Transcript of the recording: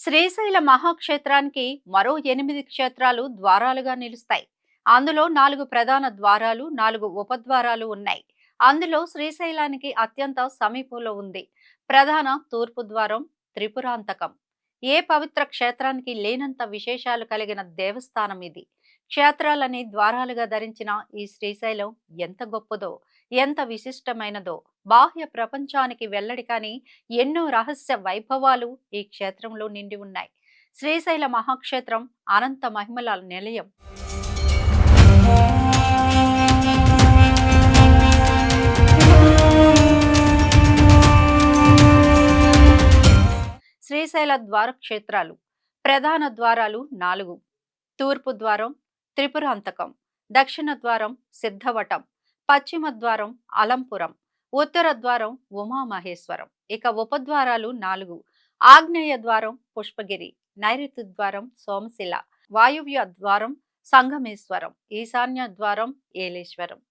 శ్రీశైల మహాక్షేత్రానికి మరో 8 క్షేత్రాలు ద్వారాలుగా నిలుస్తాయి. అందులో 4 ప్రధాన ద్వారాలు, 4 ఉపద్వారాలు ఉన్నాయి. అందులో శ్రీశైలానికి అత్యంత సమీపంలో ఉంది ప్రధాన తూర్పు ద్వారం త్రిపురాంతకం. ఏ పవిత్ర క్షేత్రానికి లేనంత విశేషాలు కలిగిన దేవస్థానం ఇది. క్షేత్రాలని ద్వారాలుగా ధరించిన ఈ శ్రీశైలం ఎంత గొప్పదో, ఎంత విశిష్టమైనదో బాహ్య ప్రపంచానికి వెల్లడి కాని ఎన్నో రహస్య వైభవాలు ఈ క్షేత్రంలో నిండి ఉన్నాయి. శ్రీశైల మహాక్షేత్రం అనంత మహిమల నిలయం. శ్రీశైల ద్వార క్షేత్రాలు. ప్రధాన ద్వారాలు 4. తూర్పు ద్వారం త్రిపురాంతకం, దక్షిణ ద్వారం సిద్ధవటం, పశ్చిమ ద్వారం అలంపురం, ఉత్తర ద్వారం ఉమామహేశ్వరం. ఇక ఉపద్వారాలు 4. ఆగ్నేయ ద్వారం పుష్పగిరి, నైరుతి ద్వారం సోమశిల, వాయువ్య ద్వారం సంగమేశ్వరం, ఈశాన్య ద్వారం ఏలేశ్వరం.